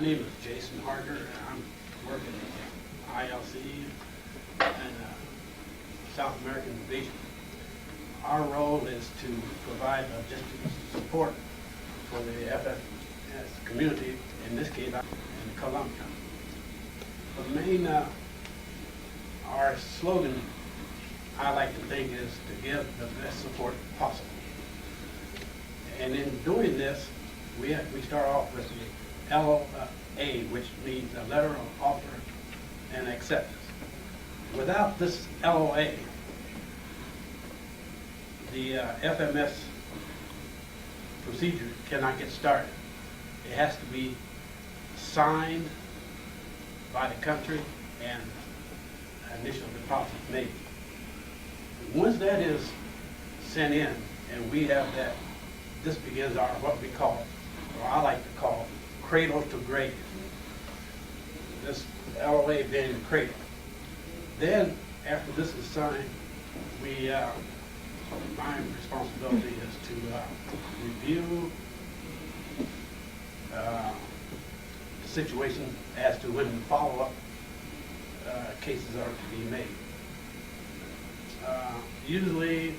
name is Jason Harger, and I'm working at ILC and South American Division. Our role is to provide logistics support for the FFS community, in this case in Colombia. The main, our slogan, I like to think, is to give the best support possible. And in doing this, we start off with the LOA, which means a letter of offer and acceptance. Without this LOA, the FMS procedure cannot get started. It has to be signed by the country and initial deposit made. Once that is sent in and we have that, this begins our, what we call, or I like to call, cradle to grave. This LOA being the cradle. Then, after this is signed, my responsibility is to review the situation as to when follow-up cases are to be made. Usually,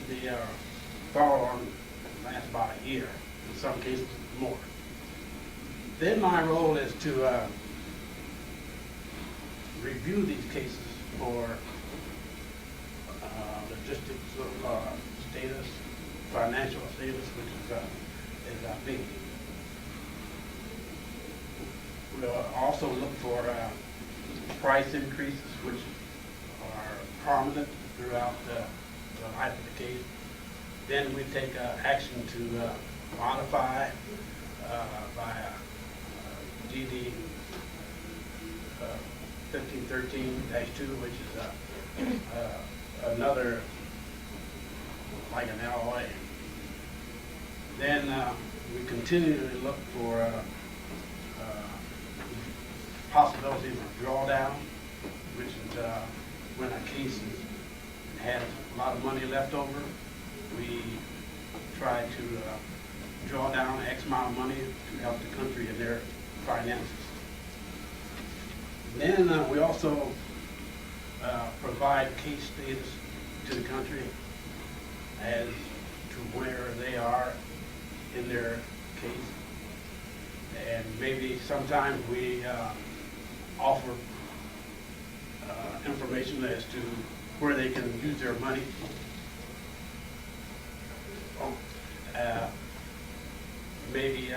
the follow-on lasts about a year, in some cases more. Then my role is to review these cases for logistics status, financial status, which is big. We'll also look for price increases, which are prominent throughout the life of the case. Then we take action to modify by DD 1513-2, which is another, like an LOA. Then we continually look for possibility of drawdown, which is when a case has a lot of money left over. We try to draw down X amount of money to help the country in their finances. Then we also provide case status to the country as to where they are in their case. And maybe sometimes we offer information as to where they can use their money. Maybe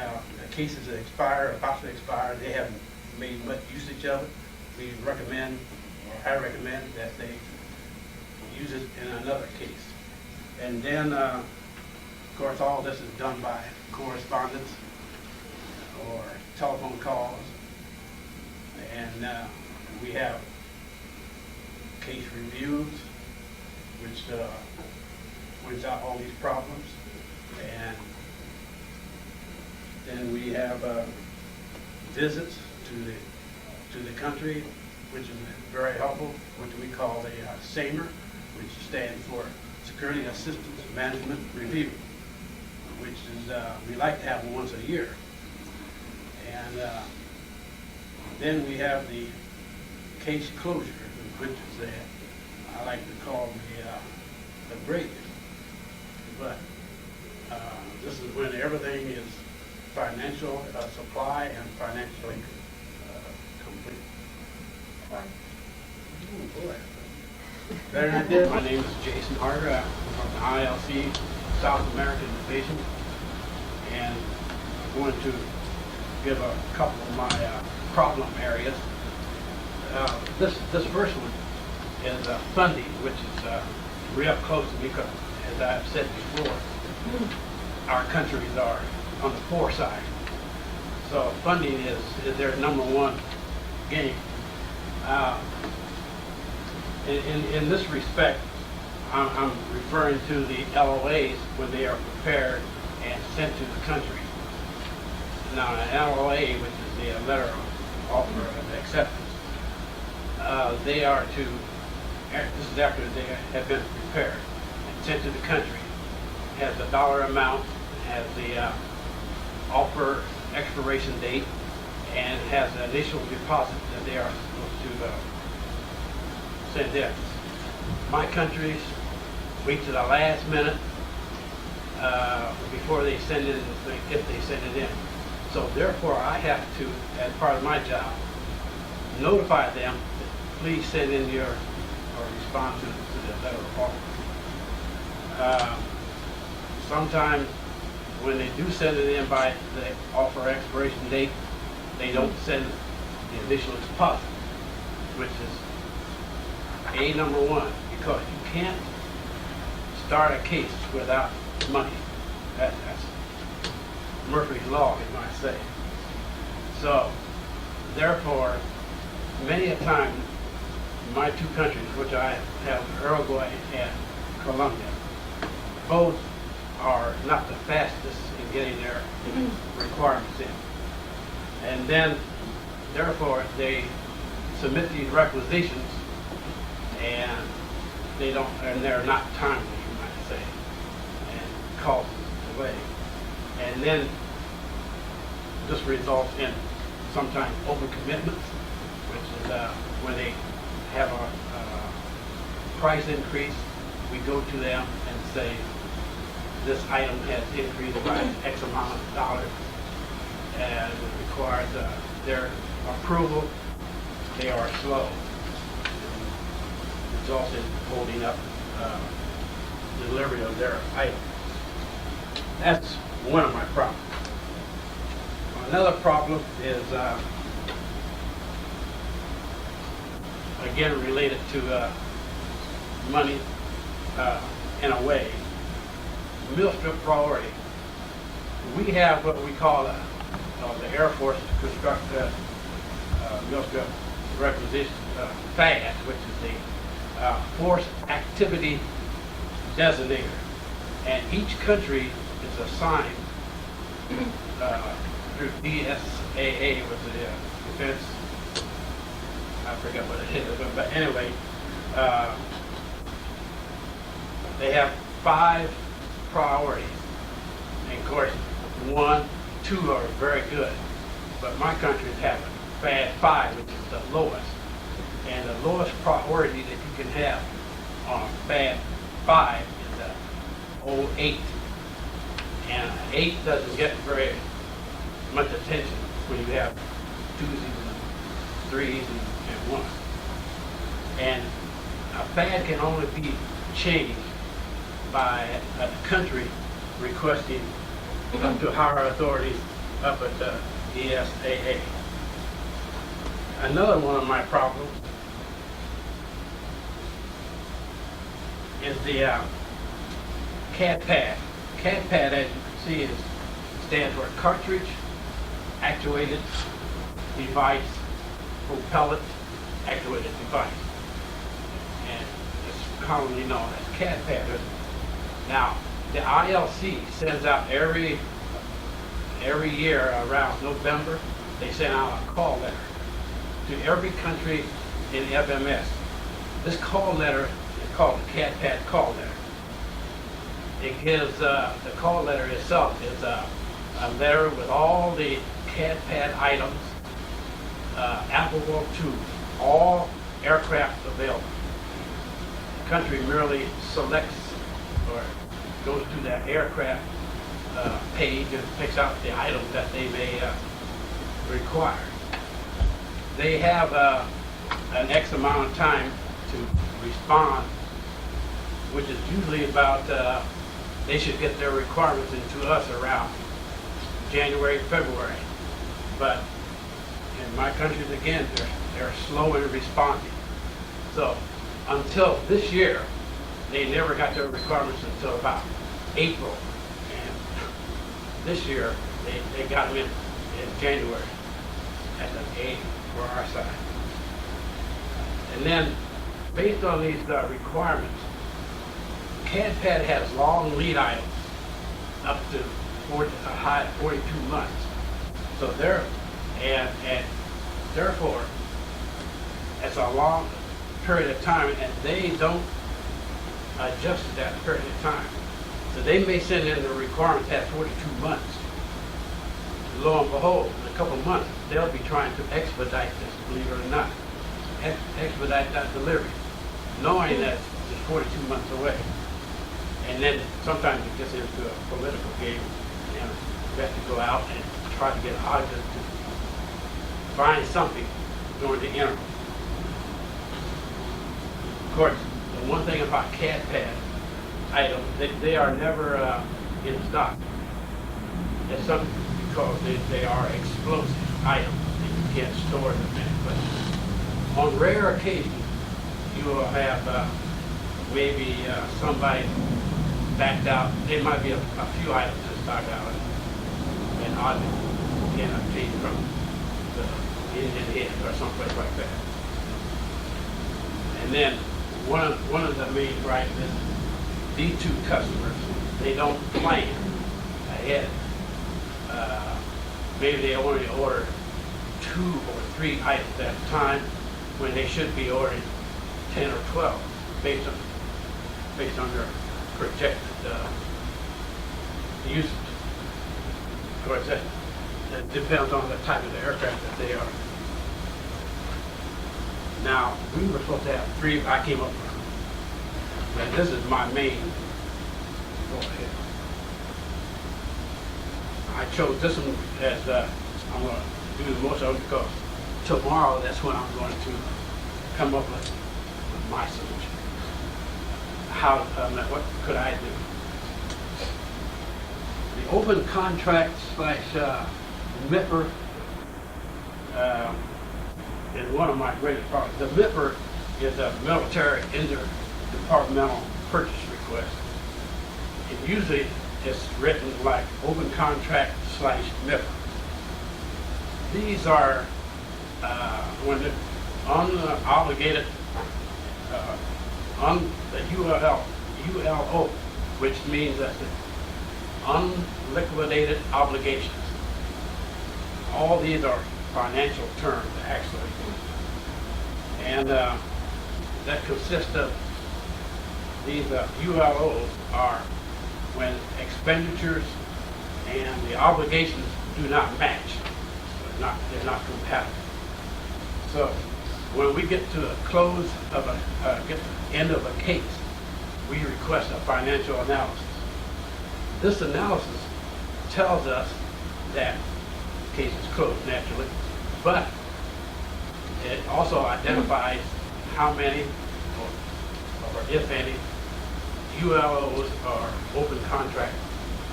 cases that expire or possibly expire, they haven't made much usage of it. We recommend, or I recommend, that they use it in another case. And then, of course, all this is done by correspondence or telephone calls. And we have case reviews, which points out all these problems. And then we have visits to the country, which is very helpful, which we call the SAMR, which stands for Security Assistance Management Review, which is, we like to have them once a year. And then we have the case closure, which is I like to call the break. But this is when everything is financial supply and financially complete. Oh boy. Better than I did. My name is Jason Harger. I'm from the ILC South American Division, and I'm going to give a couple of my problem areas. This first one is funding, which is real close to me because, as I've said before, our countries are on the poor side. So funding is their number one game. In this respect, I'm referring to the LOAs when they are prepared and sent to the country. Now, an LOA, which is the letter of offer of acceptance, they are to, this is after they have been prepared and sent to the country, has the dollar amount, has the offer expiration date and has an initial deposit that they are supposed to send in. My countries wait to the last minute before they send in the thing, if they send it in. So therefore, I have to, as part of my job, notify them that please send in your or respond to the letter of offer. Sometimes when they do send it in by the offer expiration date, they don't send the initial deposit, which is number one, because you can't start a case without money. That's Murphy's Law, you might say. So, therefore, many a time, my two countries, which I have, Uruguay and Colombia, both are not the fastest in getting their requirements in. And then, therefore, they submit these requisitions, and they're not timely, you might say, and causes delay. And then this results in sometimes overcommitments, which is when they have a price increase, we go to them and say, this item has increased by X amount of dollars, and it requires their approval. They are slow. It results in holding up delivery of their item. That's one of my problems. Another problem is, again, related to money in a way. Mill strip priority. We have what we call the Air Force construct mill strip requisition FAD, which is the Force Activity Designator, and each country is assigned through DSAA, which is the Defense. I forget what it is, but anyway, they have 5 priorities. And of course, 1, 2 are very good, but my country is having FAD 5, which is the lowest. And the lowest priority that you can have on FAD 5 is 08. And 8 doesn't get very much attention when you have 2s and 3s and 1s. And a FAD can only be changed by a country requesting up to higher authorities up at the DSAA. Another one of my problems is the CAD-PAD. CAD-PAD, as you can see, stands for Cartridge Actuated Device Propellant Actuated Device, and it's commonly known as CAD-PAD. Now, the ILC sends out every year around November, they send out a call letter to every country in FMS. This call letter is called the CAD-PAD call letter. It gives, the call letter itself is a letter with all the CAD-PAD items applicable to all aircraft available. The country merely selects or goes to that aircraft page and picks out the items that they may require. They have an X amount of time to respond, which is usually about, they should get their requirements into us around January, February. But in my countries, again, they're slow in responding. So until this year, they never got their requirements until about April. And this year, they got them in January at an A for our side. And then, based on these requirements, CAD-PAD has long lead items up to a high of 42 months. So therefore, it's a long period of time, and they don't adjust to that period of time. So they may send in the requirements at 42 months lo and behold, in a couple of months, they'll be trying to expedite this, believe it or not. Expedite that delivery, knowing that it's 42 months away. And then sometimes it gets into a political game, and you have to go out and try to get Harger to find something during the interim. Of course, the one thing about CAD pad items, they are never in stock. It's something because they are explosive items and you can't store them in. But on rare occasions, you will have maybe somebody backed out. There might be a few items in stock out and oddly can obtain from the Indian Head or someplace like that. And then one of the main gripes is these two customers, they don't plan ahead. Maybe they only order 2 or 3 items at a time when they should be ordering 10 or 12 based on their projected usage. Of course, that depends on the type of the aircraft that they are. Now, we were supposed to have 3. I came up with, and this is my main. Go ahead. I chose this one as I'm going to do the most of it because tomorrow that's when I'm going to come up with my solution. What could I do? The open contract / MIPR is one of my greatest problems. The MIPR is a military interdepartmental purchase request. It usually is written like open contract / MIPR. These are when the unobligated on the ULO, which means that the unliquidated obligations. All these are financial terms, actually. And that consists of these ULOs are when expenditures and the obligations do not match. They're not compatible. So when we get to the close of get to the end of a case, we request a financial analysis. This analysis tells us that the case is closed naturally, but it also identifies how many, or if any, ULOs or open contract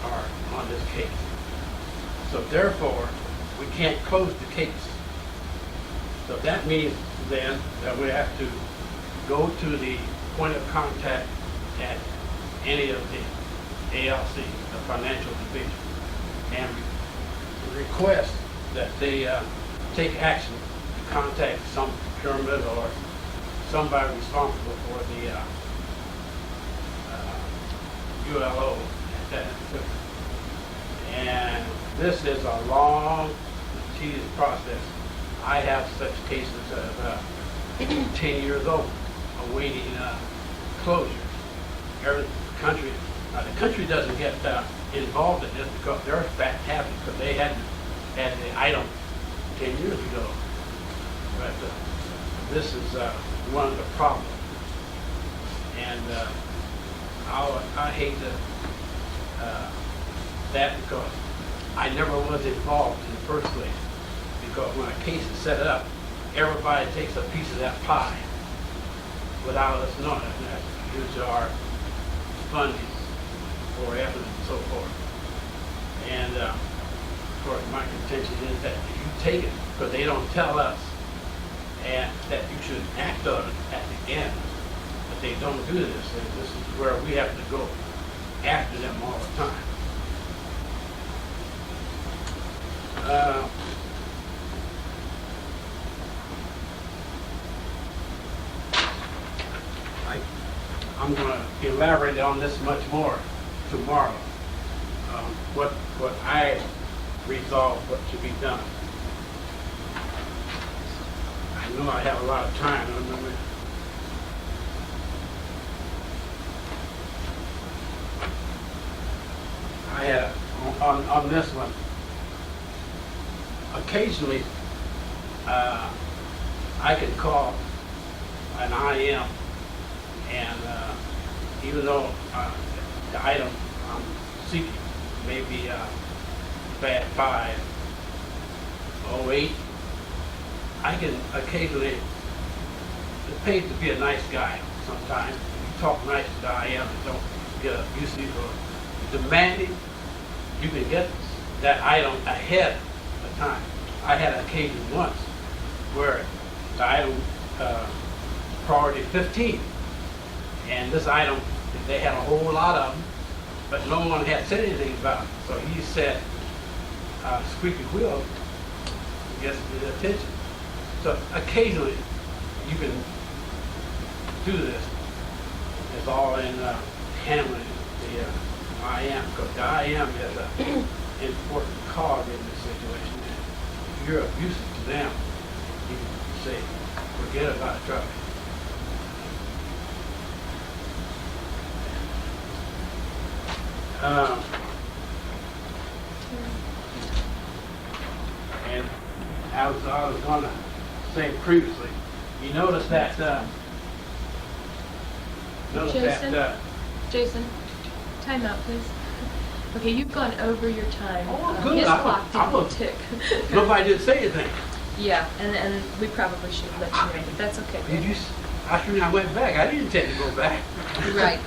are on this case. So therefore, we can't close the case. So that means then that we have to go to the point of contact at any of the ALC, the financial division, and request that they take action to contact some procurement or somebody responsible for the ULO at that. And this is a long, tedious process. I have such cases of 10 years old awaiting closure. Every country, the country doesn't get involved in this because they're fat happy because they had the item 10 years ago. But this is one of the problems. And I hate that because I never was involved in the first place. Because when a case is set up, everybody takes a piece of that pie without us knowing it. And that's usually our funding for evidence and so forth. And of course, my contention is that if you take it, because they don't tell us, and that you should act on it at the end, but they don't do this, and this is where we have to go after them all the time. I'm going to elaborate on this much more tomorrow. What I resolve what should be done. I know I have a lot of time. I had on this one. occasionally, I can call an IM, and even though the item I'm seeking may be bad 508, I can occasionally, it pays to be a nice guy sometimes. You talk nice to the IM and don't get abusive or demanding, you can get that item ahead of time. I had an occasion once where the item priority 15, and this item, they had a whole lot of them, but no one had said anything about it. So he said, squeaky wheel gets the attention. So occasionally you can do this. It's all in handling the IM, because the IM is an important cog in this situation. And if you're abusive to them, you can say, forget about it, truck. And as I was going to say previously, you notice that Jason, time out, please. Okay, you've gone over your time. Oh, good. His clock didn't tick. Nobody did say anything. Yeah, and we probably should have let you know, but that's okay. Did you? I went back. I didn't intend to go back. Right.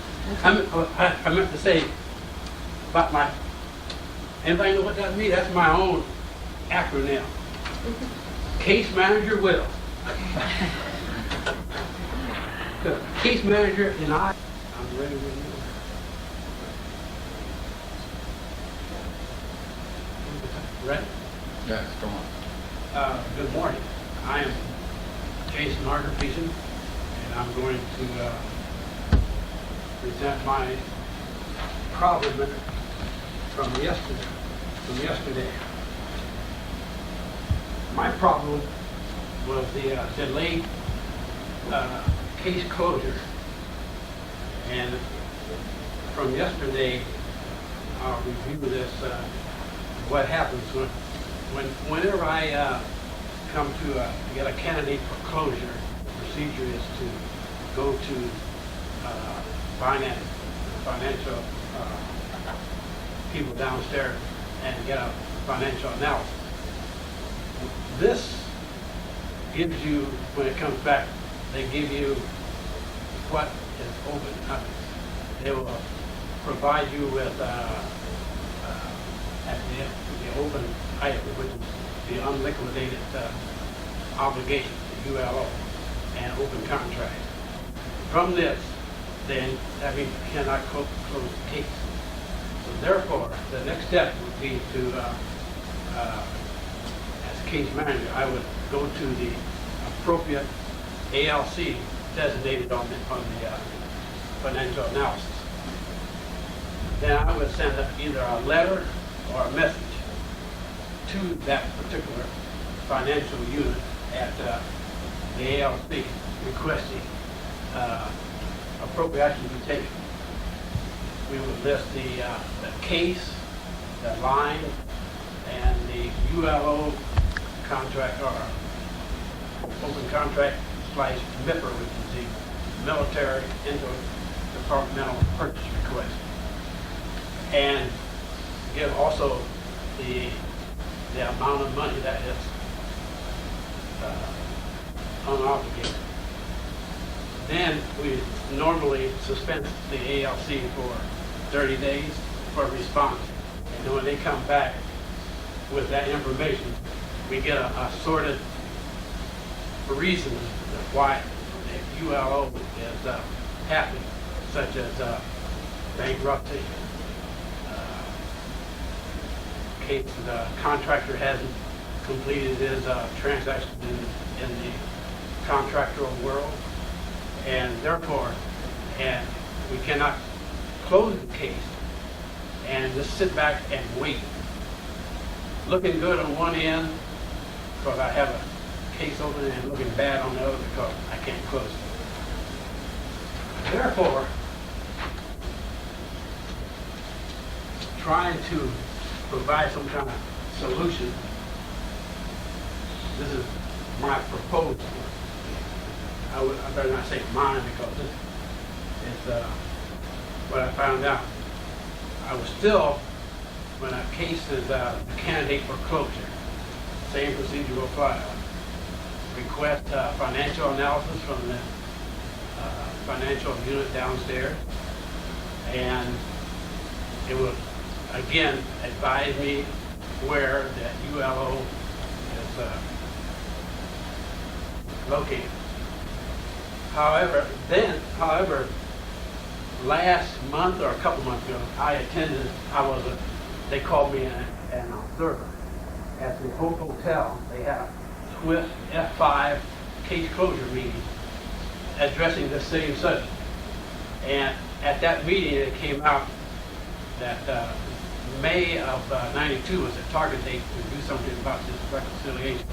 Okay. I meant to say about my. Anybody know what that means? That's my own acronym. Case manager will. The case manager and I'm ready when you are. Ready? Yes, come on. Good morning. I am Jason Harger, and I'm going to present my problem from yesterday. My problem was the delayed case closure, and from yesterday, I'll review this. What happens whenever I come to get a candidate for closure, the procedure is to go to financial people downstairs and get a financial analysis. This gives you, when it comes back, they give you what is open. They will provide you with at the open item, which is the unliquidated obligation, the ULO, and open contract. From this, then, that means you cannot close the case. So therefore, the next step would be to, as case manager, I would go to the appropriate ALC designated on the financial analysis. Then I would send either a letter or a message to that particular financial unit at the ALC requesting appropriate action to be taken. We would list the case, the line, and the ULO contract or open contract / MIPR, which is the military interdepartmental purchase request, and give also the amount of money that is unobligated. Then we normally suspend the ALC for 30 days for response. And then when they come back with that information, we get a sorted reason why the ULO is happening, such as bankruptcy, case the contractor hasn't completed his transaction in the contractual world, and therefore, we cannot close the case and just sit back and wait. Looking good on one end because I have a case open, and looking bad on the other because I can't close it. Therefore, trying to provide some kind of solution this is my proposal. I better not say mine because this is what I found out. I was still, when a case is a candidate for closure, same procedure will apply. Request financial analysis from the financial unit downstairs, and it will again advise me where that ULO is located. However, last month or a couple months ago, they called me an observer at the Hope Hotel. They had a Swift F5 case closure meeting addressing the same subject. And at that meeting, it came out that May of '92 was a target date to do something about this reconciliation.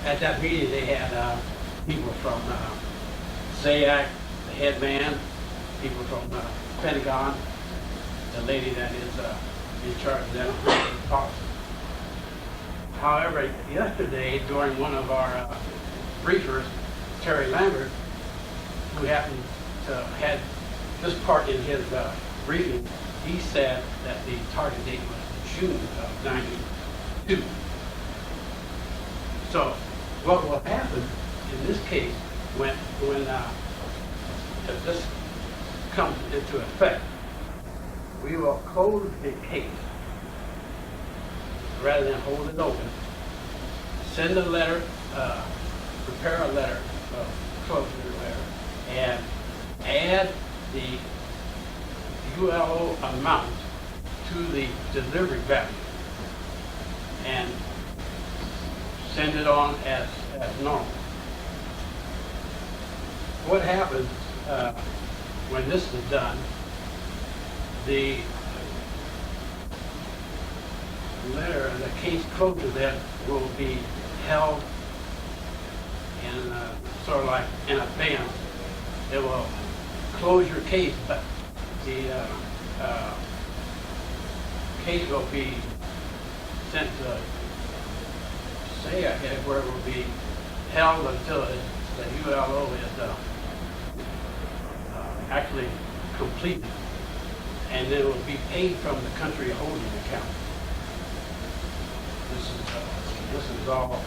At that meeting, they had people from SAAC, the head man, people from Pentagon, the lady that is in charge of that policy. However, yesterday, during one of our briefers, Terry Lambert, who happened to had this part in his briefing, he said that the target date was June of '92. So what will happen in this case when if this comes into effect, we will close the case rather than hold it open, send a letter, prepare a letter, closure letter, and add the ULO amount to the delivery value and send it on as normal. What happens when this is done, the letter, the case closure then will be held in sort of like in advance. It will close your case, but the case will be sent to SAAC, where it will be held until the ULO is actually completed, and then it will be paid from the country holding account. This is all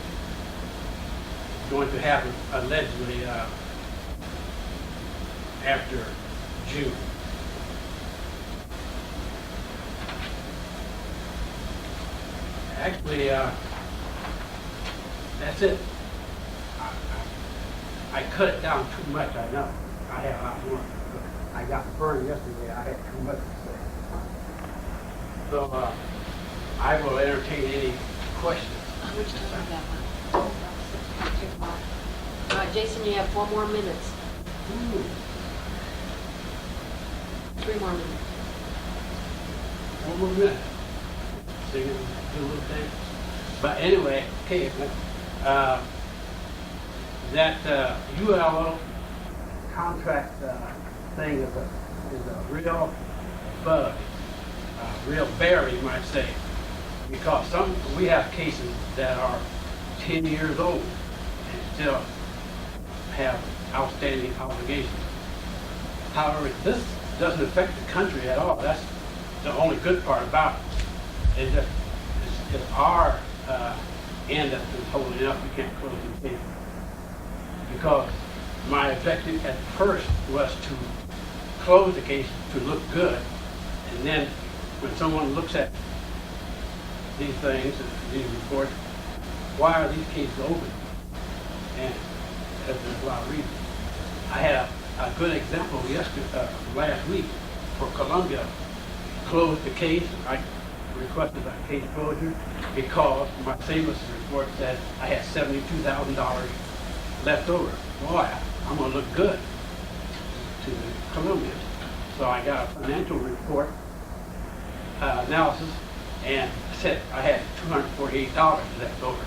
going to happen allegedly after June. Actually, that's it. I cut it down too much, I know. I had a lot more. I got burned yesterday. I had too much to say. So I will entertain any questions. Which time is that one? All right, Jason, you have 4 more minutes. 3 more minutes. 1 more minute. So you can do a little thing. But anyway, okay, that ULO contract thing is a real bug, real bear, you might say, because we have cases that are 10 years old and still have outstanding obligations. However, this doesn't affect the country at all. That's the only good part about it. It's our end that's been holding up. We can't close the case. Because my objective at first was to close the case to look good, and then when someone looks at these things, these reports, why are these cases open? And there's a lot of reasons. I had a good example last week for Columbia. Closed the case. I requested a case closure because my Samus report said I had $72,000 left over. Boy, I'm going to look good to Columbia. So I got a financial report analysis, and said I had $248 left over.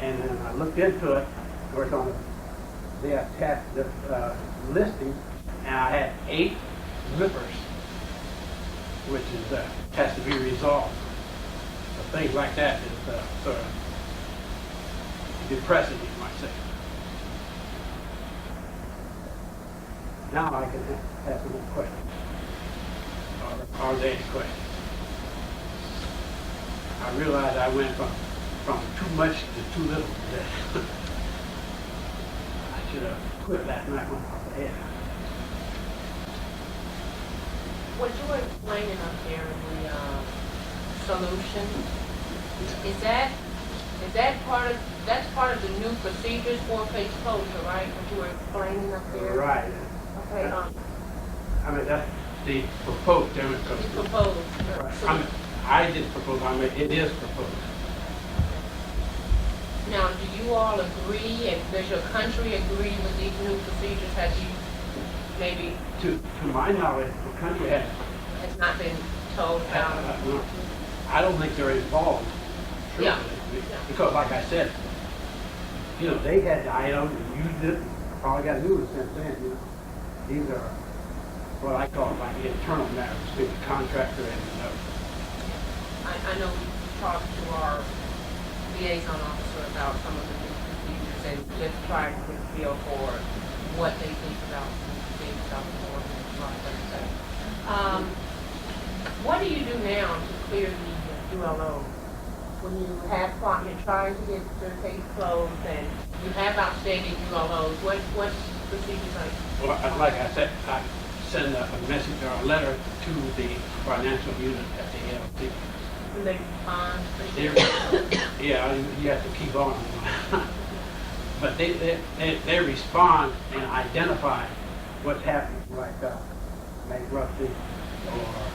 And then I looked into it. Of course, they attached this listing, and I had 8 rippers, which is has to be resolved. So things like that is sort of depressing, you might say. Now I can ask some questions. Or are there any questions? I realized I went from too much to too little today. I should have quit last night when I was ahead. What you were explaining up there in the solution, that's part of the new procedures for face closure, right? What you were explaining up there? Right. Okay, I mean, that's the proposed term. you proposed. I mean, I didn't propose, I mean, it is proposed. Now, do you all agree, and does your country agree with these new procedures? Have you maybe, To my knowledge, the country has, has not been told how? I don't think they're involved. Yeah. truthfully, Because like I said, you know, they had the item and used it, all I gotta do is since then, you know. These are what I call like internal matters between the contractor and the I know we talked to our liaison officer about some of the new procedures and just trying to get a feel for what they think about things about the board and stuff like that. What do you do now to clear the ULO? When you have you're trying to get your case closed and you have outstanding ULOs, what procedures are you? Well, like I said, I send a message or a letter to the financial unit at the LT. Do they respond? Yeah, you have to keep on. But they respond and identify what's happening, like bankruptcy or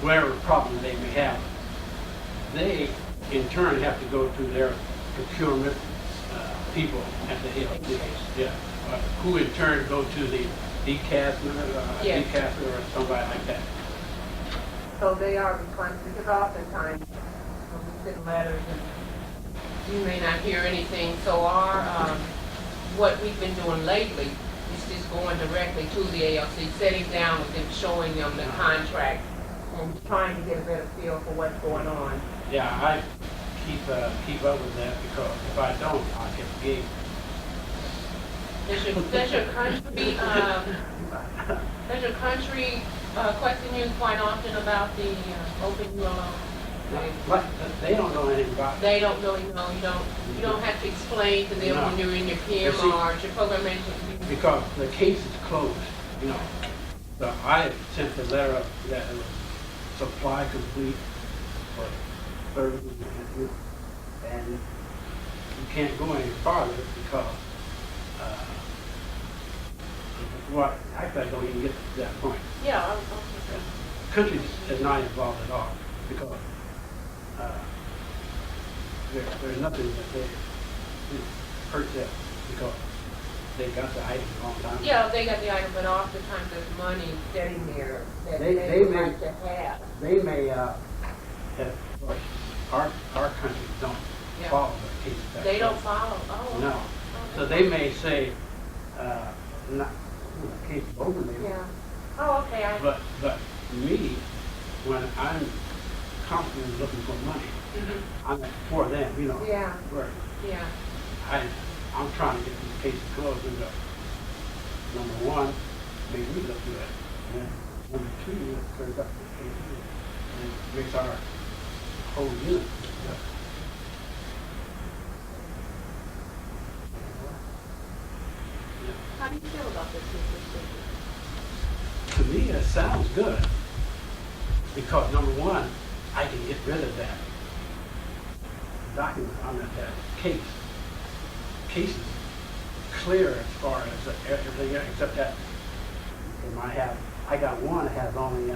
whatever problem they may have. They, in turn, have to go to their procurement people at the LT. Yeah, who in turn go to the DCAS or somebody like that. So they are responding, because oftentimes when we send letters and you may not hear anything, so what we've been doing lately is just going directly to the ALC, sitting down with them, showing them the contract, and trying to get a better feel for what's going on. Yeah, I keep up with that because if I don't, I'll get the game. Does your country question you quite often about the open ULO? They don't know anything about it. They don't really know. You don't have to explain to them when you're in your PMR, your program management. Because the case is closed, you know. So I sent the letter that it was supply complete for services, and you can't go any farther because actually I don't even get to that point. Yeah. Country is not involved at all because there's nothing that they hurt them because they got the item a long time ago. Yeah, they got the item, but oftentimes there's money sitting there that They they would may- like to have. They may have, our country don't Yeah. follow the case. They don't follow. Oh. No. So they may say, not, case is open, maybe. Yeah. Oh, okay. But me, when I'm constantly looking for money, Mhm. I'm for them, you know. Yeah. Where Yeah. I'm trying to get these cases closed and go. Number one, maybe we look good. And number two, it turns out the case is, and it makes our whole unit look good. How do you feel about this new procedure? To me, it sounds good. Because number one, I can get rid of that document on that case. Case is clear as far as everything else, except that I got one that has only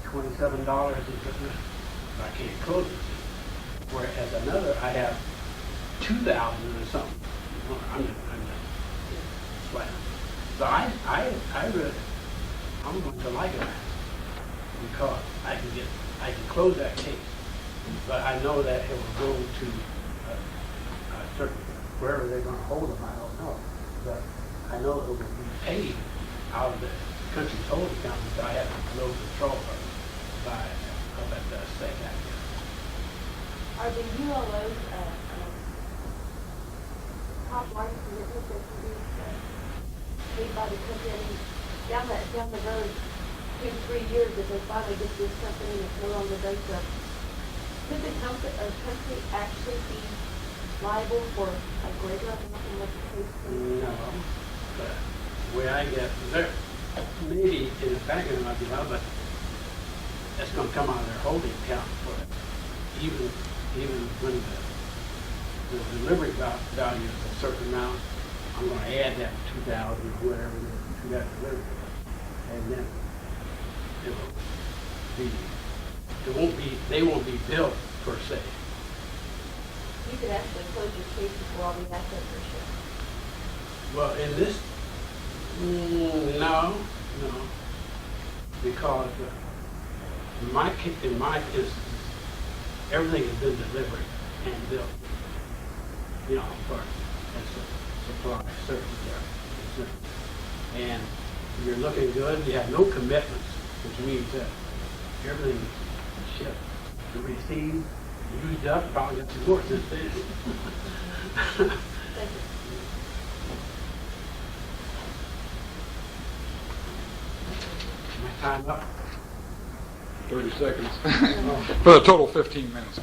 $27 in business. I can't close it. Whereas another, I have 2,000 or something. Well, I'm just flat. So I'm going to like it because I can close that case, but I know that it will go to a certain, wherever they're going to hold them, I don't know. But I know it will be paid out of the country's hold account, so I have no control of that state. Are the ULOs equipment that can be, made by the company down the road, 2 to 3 years, if they finally get this company and it's no longer bankrupt, could the company, or country actually be liable for a greater amount than what the case is? No, but the way I get, there, maybe in the back end might be loud, but that's gonna come out of their holding account for it. Even when the delivery value is a certain amount, I'm gonna add that 2,000 or whatever to that delivery. And then they won't be billed per se. You could actually close your case before all the assets are shipped. Well, in this, no, because in my instance, everything has been delivered and built, for supply service there. And you're looking good, you have no commitments, which means that everything is shipped to receive, used up, probably got some more since then. Thank you. My time up. 30 seconds. For a total 15 minutes.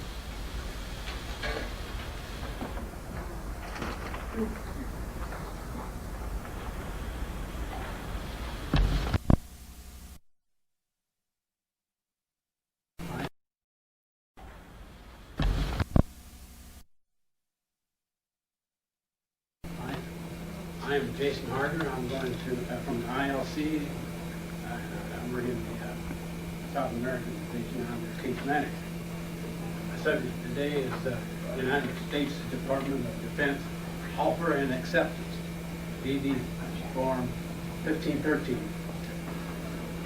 I'm Jason Harger. I'm going to, from the ILC. I'm working in the South American Division. I'm the case manager. My subject today is the United States Department of Defense Offer and Acceptance, DD Form 1513.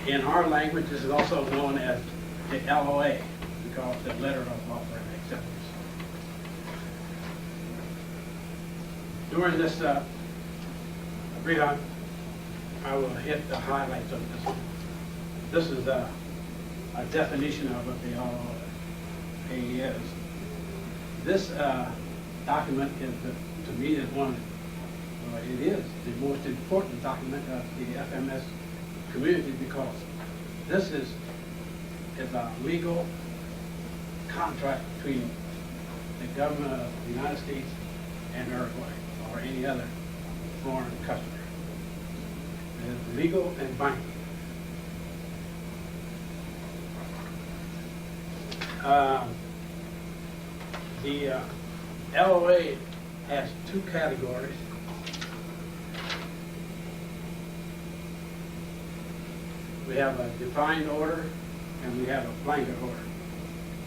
In our language, this is also known as the LOA. We call it the Letter of Offer and Acceptance. During this brief, I will hit the highlights of this one. This is a definition of what the LOA is. This document is, to me, is it is the most important document of the FMS community because this is a legal contract between the government of the United States and Uruguay or any other foreign customer. It is legal and binding. The LOA has two categories. We have a defined order and we have a blanket order.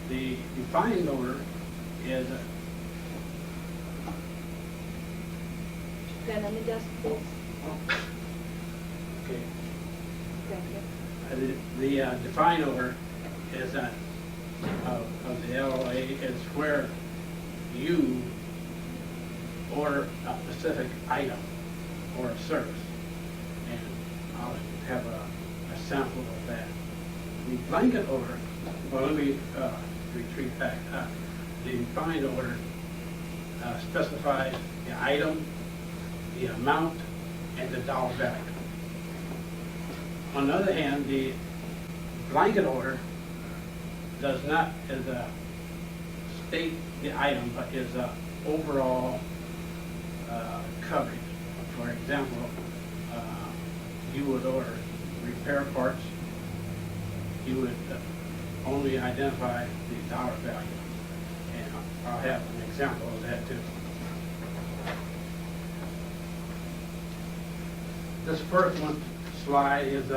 The defined order is Pen on the desk, please. okay. Thank you. The defined order is of the LOA is where you order a specific item or a service, and I'll have a sample of that. The blanket order, well, let me retreat back. The defined order specifies the item, the amount, and the dollar value. On the other hand, the blanket order does not state the item, but is overall coverage. For example, you would order repair parts, you would only identify the dollar value. And I'll have an example of that too. This first one slide is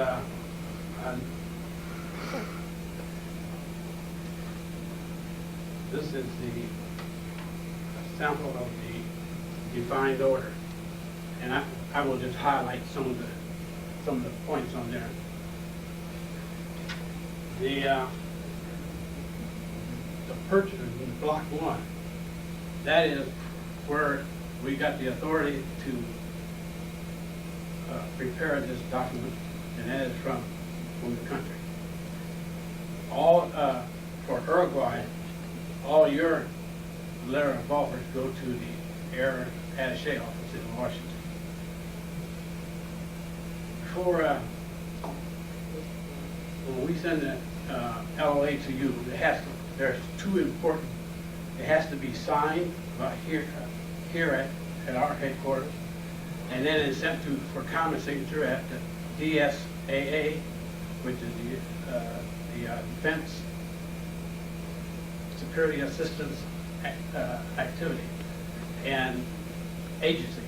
this is the sample of the defined order, and I will just highlight some of the points on there. The purchase in block 1, that is where we got the authority to prepare this document, and that is from the country. All for Uruguay, all your letter of offers go to the air attaché office in Washington. Before, when we send the LOA to you, there's two important, it has to be signed by here at our headquarters, and then it's sent for common signature at the DSAA, which is the Defense Security Assistance Activity and Agency,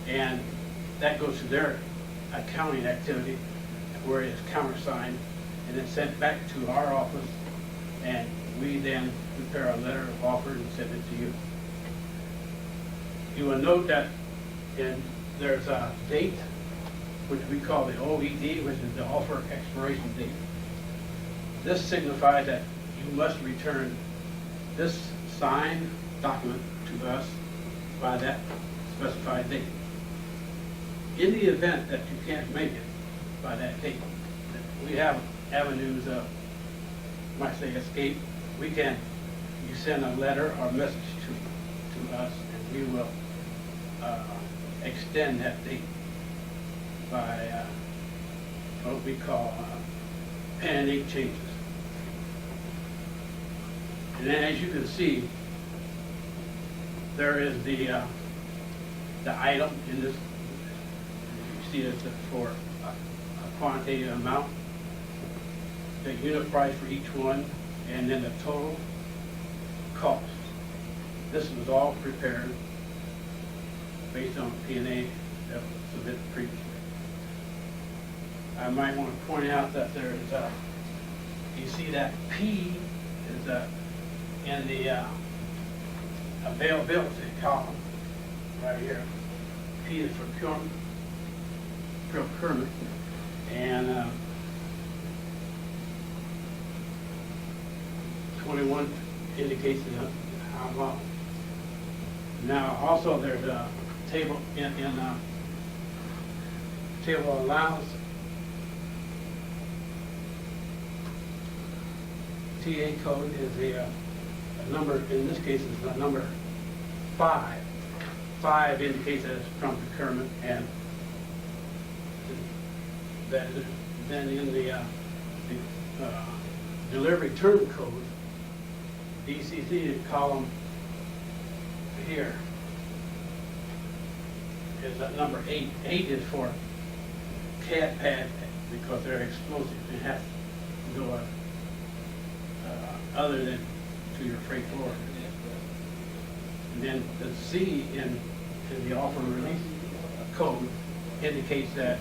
and that goes to their accounting activity where it's countersigned and then sent back to our office, and we then prepare a letter of offer and send it to you. You will note that there's a date which we call the OED, which is the offer expiration date. This signifies that you must return this signed document to us by that specified date. In the event that you can't make it by that date, we have avenues of, I might say, escape. You send a letter or message to us, and we will extend that date by what we call pen and ink changes. And then, as you can see, there is the item in this. You see it's for a quantitative amount, the unit price for each one, and then the total cost. This was all prepared based on P&A that was submitted previously. I might want to point out that there is you see that P is in the availability column right here. P is for procurement, and 21 indicates how long. Now, also there's a table in table allowance. TA code is a number, in this case is the number 5. 5 indicates that it's from procurement, and that then in the delivery term code, DCC column here is at number 8. 8 is for CAD pad because they're explosive and have to go other than to your freight forwarder. And then the C in the offer release code indicates that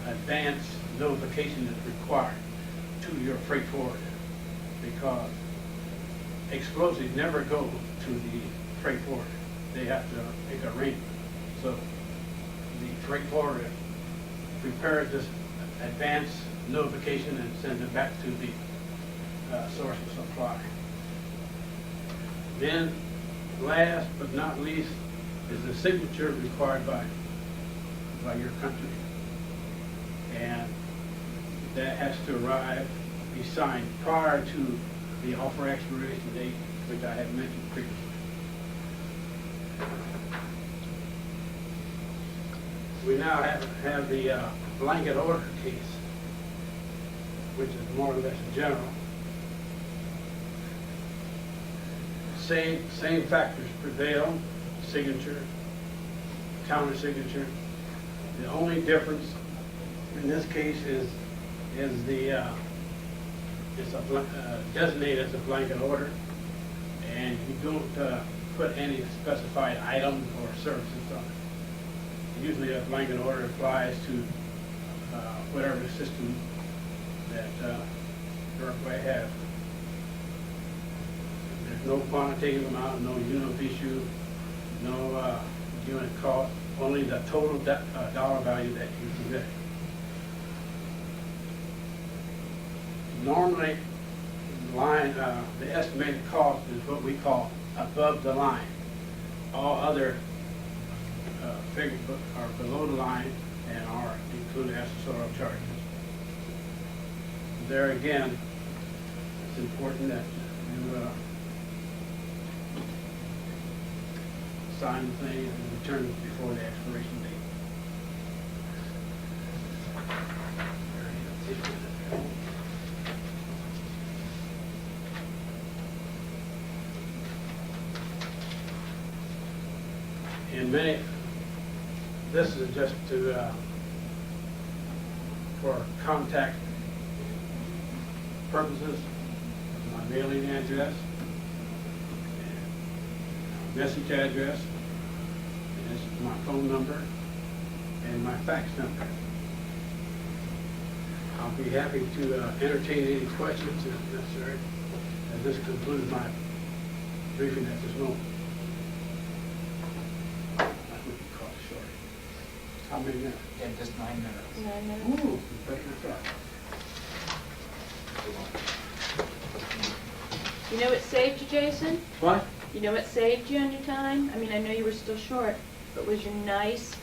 advance notification is required to your freight forwarder, because explosives never go to the freight forwarder. They have to make arrangements. So the freight forwarder prepares this advance notification and sends it back to the source of supply. Then, last but not least, is the signature required by your country, and that has to be signed prior to the offer expiration date, which I had mentioned previously. We now have the blanket order case, which is more or less general. Same factors prevail: signature, counter signature. The only difference in this case is the it's designated as a blanket order, and you don't put any specified items or services on it. Usually a blanket order applies to whatever system that Uruguay has. There's no quantitative amount, no unit issue, no unit cost, only the total dollar value that you submit. Normally, the estimated cost is what we call above the line. All other figures are below the line and are included accessorial charges. There again, it's important that you sign the thing and return it before the expiration date. And many, this is just to, for contact purposes, my mailing address, and message address, and this is my phone number, and my fax number. I'll be happy to entertain any questions if necessary, and this concludes my briefing at this moment. I think you call it short. How many minutes? Yeah, just 9 minutes. 9 minutes. Ooh, better than I thought. You know what saved you, Jason? What? You know what saved you on your time? I mean, I know you were still short, but was your nice,